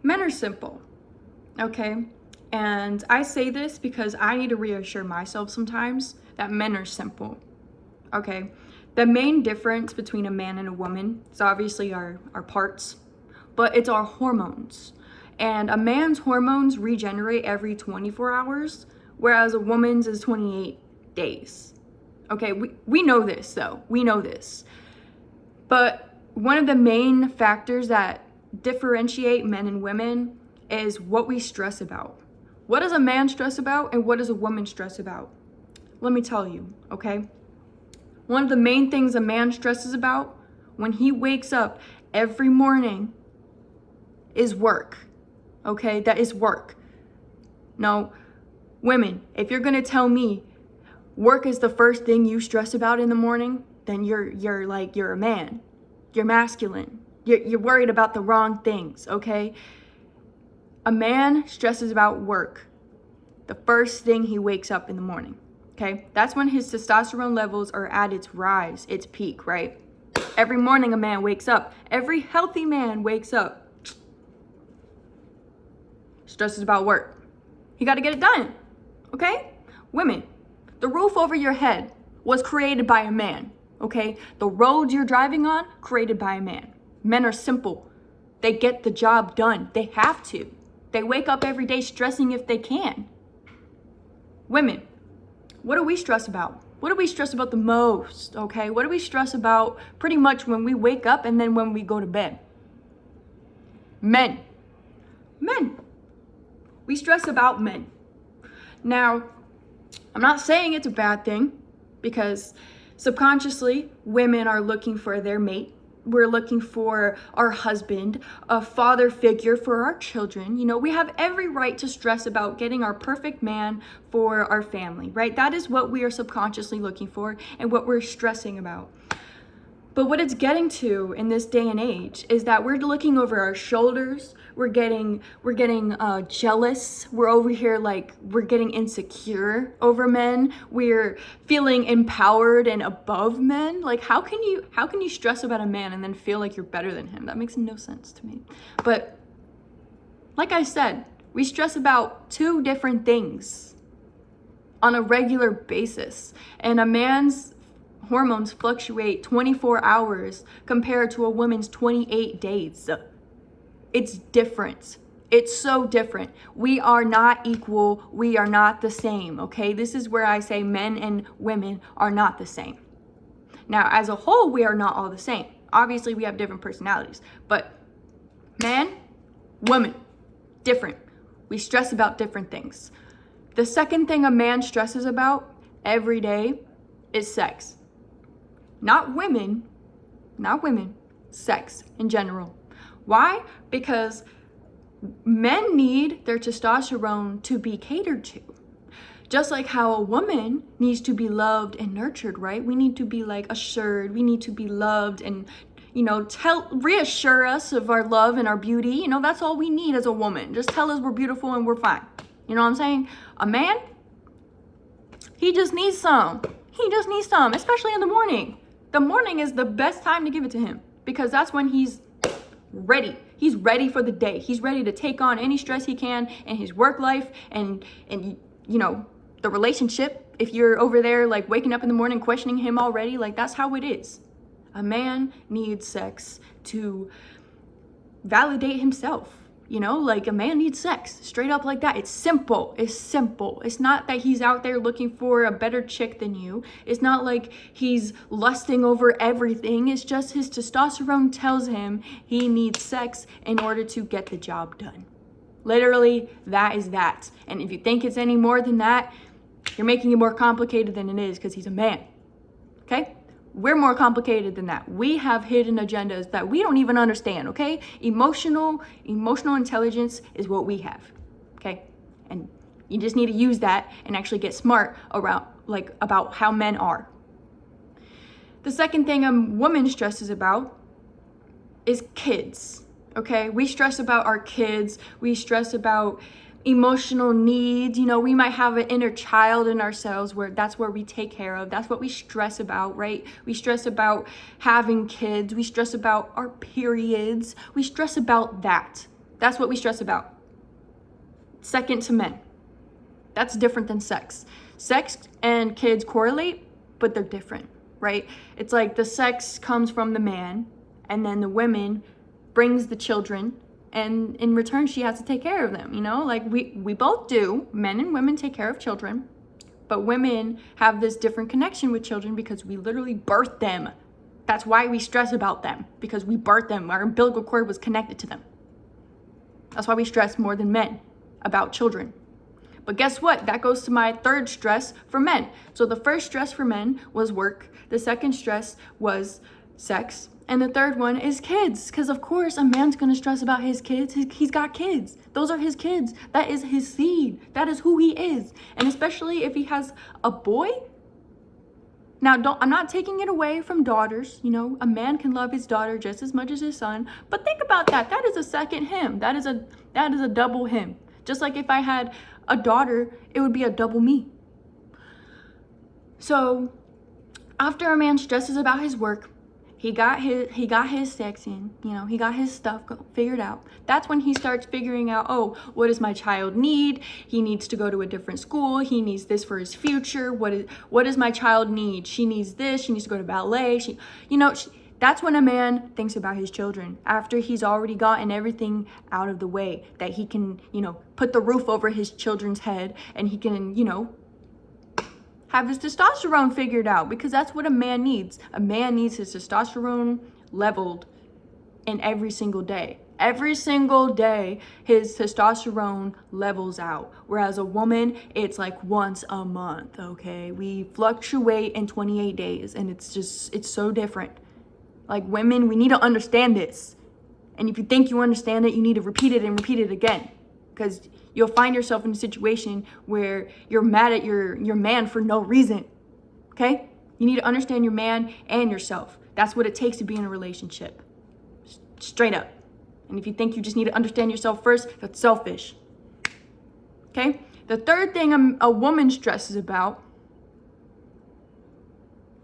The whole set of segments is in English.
Men are simple, okay? And I say this because I need to reassure myself sometimes that men are simple, okay? The main difference between a man and a woman is obviously our parts, but it's our hormones. And a man's hormones regenerate every 24 hours, whereas a woman's is 28 days. Okay, we know this though, we know this. But one of the main factors that differentiate men and women is what we stress about. What does a man stress about and what does a woman stress about? Let me tell you, okay? One of the main things a man stresses about when he wakes up every morning is work, okay? That is work. Now, women, if you're gonna tell me work is the first thing you stress about in the morning, then you're a man. You're masculine. You're worried about the wrong things, okay? A man stresses about work the first thing he wakes up in the morning, okay? That's when his testosterone levels are at its rise, its peak, right? Every morning a man wakes up. Every healthy man wakes up. Stresses about work. He got to get it done, okay? Women, the roof over your head was created by a man, okay? The roads you're driving on, created by a man. Men are simple. They get the job done. They have to. They wake up every day stressing if they can. Women, what do we stress about? What do we stress about the most, okay? What do we stress about pretty much when we wake up and then when we go to bed? Men. We stress about men. Now, I'm not saying it's a bad thing because subconsciously women are looking for their mate. We're looking for our husband, a father figure for our children. You know, we have every right to stress about getting our perfect man for our family, right? That is what we are subconsciously looking for and what we're stressing about. But what it's getting to in this day and age is that we're looking over our shoulders. We're getting jealous. We're over here like we're getting insecure over men. We're feeling empowered and above men. Like how can you stress about a man and then feel like you're better than him? That makes no sense to me. But like I said, we stress about two different things on a regular basis. And a man's hormones fluctuate 24 hours compared to a woman's 28 days. It's different. It's so different. We are not equal. We are not the same, okay? This is where I say men and women are not the same. Now, as a whole, we are not all the same. Obviously, we have different personalities, but man, woman, different. We stress about different things. The second thing a man stresses about every day is sex. Not women, sex in general. Why? Because men need their testosterone to be catered to. Just like how a woman needs to be loved and nurtured, right? We need to be like assured. We need to be loved and, you know, reassure us of our love and our beauty. You know, that's all we need as a woman. Just tell us we're beautiful and we're fine. You know what I'm saying? A man, he just needs some. Especially in the morning. The morning is the best time to give it to him because that's when he's ready. He's ready for the day. He's ready to take on any stress he can in his work life and you know, the relationship. If you're over there like waking up in the morning questioning him already, like that's how it is. A man needs sex to validate himself. You know, like a man needs sex straight up like that. It's simple. It's not that he's out there looking for a better chick than you. It's not like he's lusting over everything. It's just his testosterone tells him he needs sex in order to get the job done. Literally, that is that. And if you think it's any more than that, you're making it more complicated than it is because he's a man. Okay? We're more complicated than that. We have hidden agendas that we don't even understand, okay? Emotional intelligence is what we have, okay? And you just need to use that and actually get smart about how men are. The second thing a woman stresses about is kids, okay? We stress about our kids. We stress about emotional needs. You know, we might have an inner child in ourselves where that's where we take care of. That's what we stress about, right? We stress about having kids. We stress about our periods. We stress about that. That's what we stress about. Second to men. That's different than sex. Sex and kids correlate, but they're different, right? It's like the sex comes from the man, and then the woman brings the children, and in return she has to take care of them, you know? Like we both do. Men and women take care of children, but women have this different connection with children because we literally birth them. That's why we stress about them, because we birthed them. Our umbilical cord was connected to them. That's why we stress more than men about children. But guess what? That goes to my third stress for men. So the first stress for men was work. The second stress was sex. And the third one is kids. Because of course a man's going to stress about his kids. He's got kids. Those are his kids. That is his seed. That is who he is. And especially if he has a boy. Now, I'm not taking it away from daughters. You know, a man can love his daughter just as much as his son. But think about that. That is a second him. That is a double him. Just like if I had a daughter, it would be a double me. So after a man stresses about his work, he got his sex in, you know, he got his stuff figured out. That's when he starts figuring out, oh, what does my child need? He needs to go to a different school. He needs this for his future. What does my child need? She needs this. She needs to go to ballet. That's when a man thinks about his children, after he's already gotten everything out of the way, that he can, you know, put the roof over his children's head, and he can, you know, have his testosterone figured out, because that's what a man needs. A man needs his testosterone leveled in every single day. Every single day, his testosterone levels out. Whereas a woman, it's like once a month, okay? We fluctuate in 28 days, and it's so different. Like women, we need to understand this. And if you think you understand it, you need to repeat it and repeat it again. Because you'll find yourself in a situation where you're mad at your man for no reason. Okay? You need to understand your man and yourself. That's what it takes to be in a relationship. Straight up. And if you think you just need to understand yourself first, that's selfish. Okay? The third thing a woman stresses about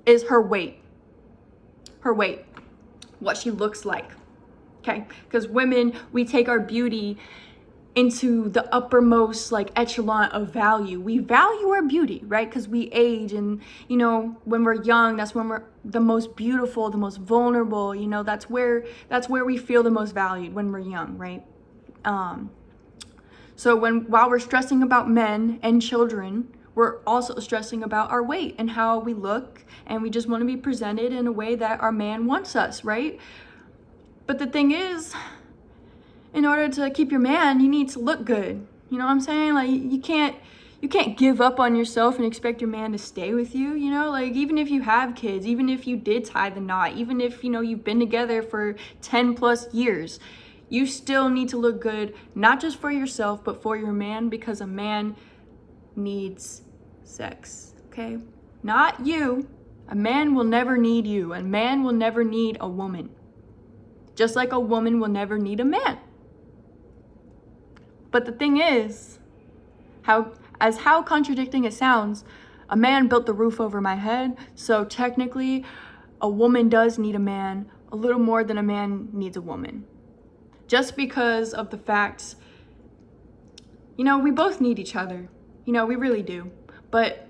is her weight. Her weight. What she looks like. Okay? Because women, we take our beauty into the uppermost like echelon of value. We value our beauty, right? Because we age, and you know, when we're young, that's when we're the most beautiful, the most vulnerable, you know, that's where we feel the most valued, when we're young, right? So while we're stressing about men and children, we're also stressing about our weight and how we look, and we just want to be presented in a way that our man wants us, right? But the thing is, in order to keep your man, you need to look good. You know what I'm saying? Like you can't give up on yourself and expect your man to stay with you, you know? Like even if you have kids, even if you did tie the knot, even if, you know, you've been together for 10 plus years, you still need to look good, not just for yourself, but for your man, because a man needs sex, okay? Not you. A man will never need you. A man will never need a woman. Just like a woman will never need a man. But the thing is, how contradicting it sounds, a man built the roof over my head, so technically a woman does need a man a little more than a man needs a woman. Just because of the fact, you know, we both need each other. You know, we really do. But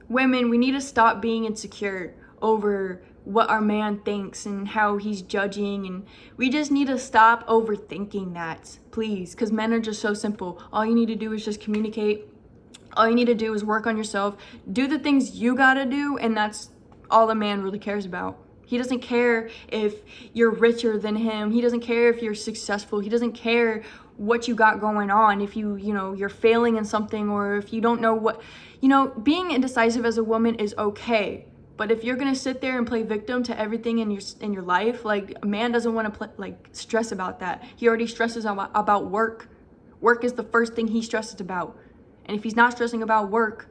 women, we need to stop being insecure over what our man thinks and how he's judging, and we just need to stop overthinking that, please, because men are just so simple. All you need to do is just communicate. All you need to do is work on yourself, do the things you gotta do, and that's all a man really cares about. He doesn't care if you're richer than him. He doesn't care if you're successful. He doesn't care what you got going on, if you're failing in something, or if you don't know what, being indecisive as a woman is okay. But if you're gonna sit there and play victim to everything in your life, like a man doesn't want to stress about that. He already stresses about work. Work is the first thing he stresses about. And if he's not stressing about work,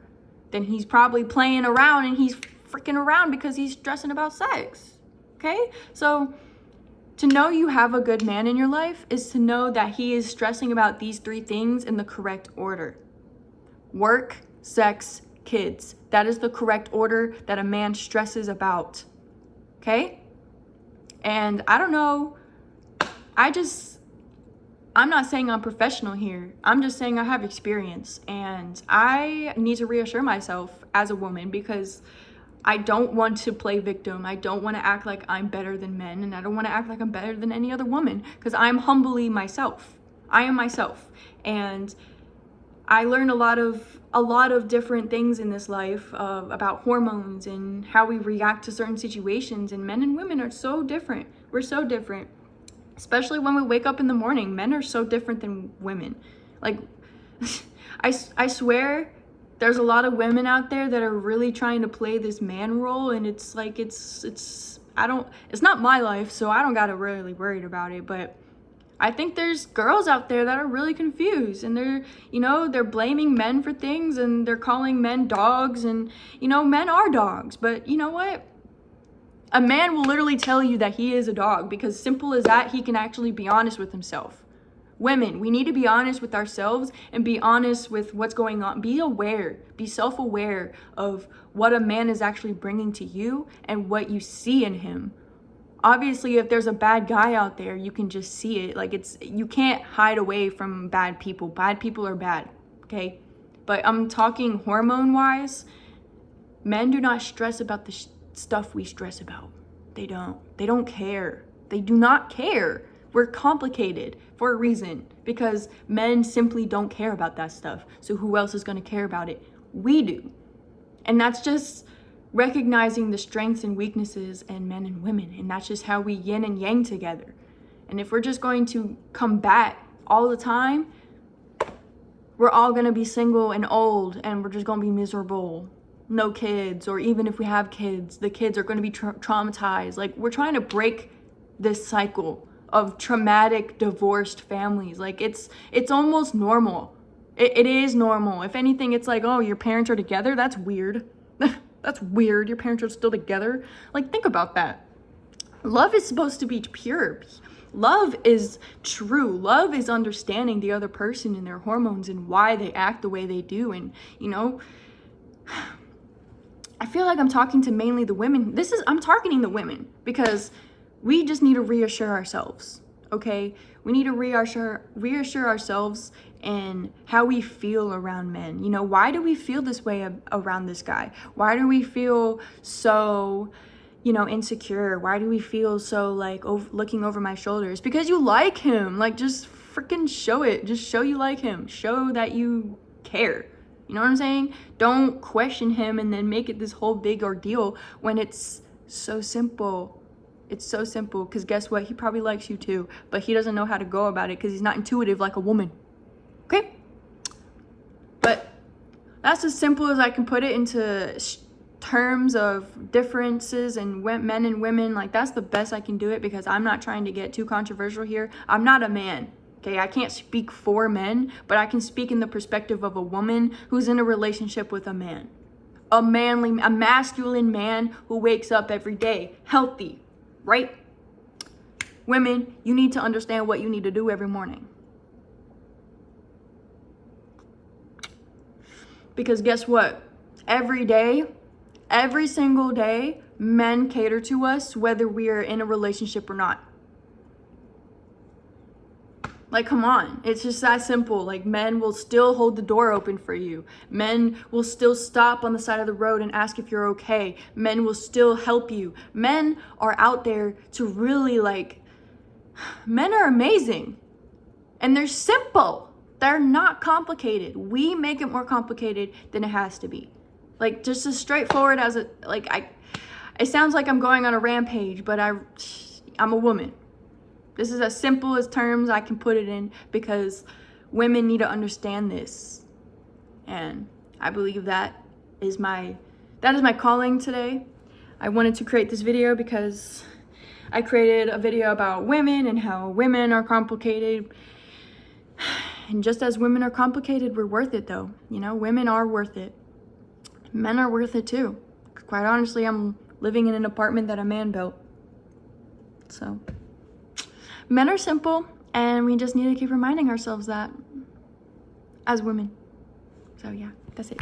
then he's probably playing around, and he's freaking around because he's stressing about sex. Okay? So to know you have a good man in your life is to know that he is stressing about these three things in the correct order. Work, sex, kids. That is the correct order that a man stresses about. Okay? And I don't know, I'm not saying I'm professional here. I'm just saying I have experience, and I need to reassure myself as a woman because I don't want to play victim. I don't want to act like I'm better than men, and I don't want to act like I'm better than any other woman because I'm humbly myself. I am myself, and I learned a lot of different things in this life about hormones and how we react to certain situations, and men and women are so different. We're so different. Especially when we wake up in the morning, men are so different than women. Like, I swear there's a lot of women out there that are really trying to play this man role, and it's like, it's not my life, so I don't gotta really worried about it, but I think there's girls out there that are really confused, and they're blaming men for things, and they're calling men dogs, and, men are dogs, but you know what? A man will literally tell you that he is a dog because simple as that, he can actually be honest with himself. Women, we need to be honest with ourselves and be honest with what's going on. Be aware, be self-aware of what a man is actually bringing to you and what you see in him. Obviously, if there's a bad guy out there, you can just see it. Like, you can't hide away from bad people. Bad people are bad, okay? But I'm talking hormone-wise. Men do not stress about the stuff we stress about. They don't care. They do not care. We're complicated for a reason because men simply don't care about that stuff. So who else is going to care about it? We do. And that's just recognizing the strengths and weaknesses in men and women, and that's just how we yin and yang together. And if we're just going to combat all the time, we're all going to be single and old, and we're just going to be miserable. No kids, or even if we have kids, the kids are going to be traumatized. Like, we're trying to break this cycle of traumatic divorced families. Like, it's almost normal. It is normal. If anything, it's like, oh, your parents are together? That's weird. That's weird. Your parents are still together? Like, think about that. Love is supposed to be pure. Love is true. Love is understanding the other person and their hormones and why they act the way they do. And, I feel like I'm talking to mainly the women. I'm targeting the women because we just need to reassure ourselves, okay? We need to reassure ourselves in how we feel around men. Why do we feel this way around this guy? Why do we feel so, insecure? Why do we feel so like looking over my shoulders? Because you like him. Like, just freaking show it. Just show you like him. Show that you care. You know what I'm saying? Don't question him and then make it this whole big ordeal when it's so simple. It's so simple, because guess what? He probably likes you too, but he doesn't know how to go about it because he's not intuitive like a woman. Okay? But that's as simple as I can put it into terms of differences in men and women. Like, that's the best I can do it because I'm not trying to get too controversial here. I'm not a man. Okay, I can't speak for men, but I can speak in the perspective of a woman who's in a relationship with a man. A masculine man who wakes up every day healthy, right? Women, you need to understand what you need to do every morning. Because guess what? Every day, every single day, men cater to us whether we are in a relationship or not. Like, come on. It's just that simple. Like, men will still hold the door open for you. Men will still stop on the side of the road and ask if you're okay. Men will still help you. Men are out there to really, men are amazing. And they're simple. They're not complicated. We make it more complicated than it has to be. Like, just as straightforward as it sounds like I'm going on a rampage, but I'm a woman. This is as simple as terms I can put it in because women need to understand this. And I believe that is my calling today. I wanted to create this video because I created a video about women and how women are complicated. And just as women are complicated, we're worth it though. Women are worth it. Men are worth it too. Quite honestly, I'm living in an apartment that a man built. So men are simple, and we just need to keep reminding ourselves that as women. So yeah, that's it.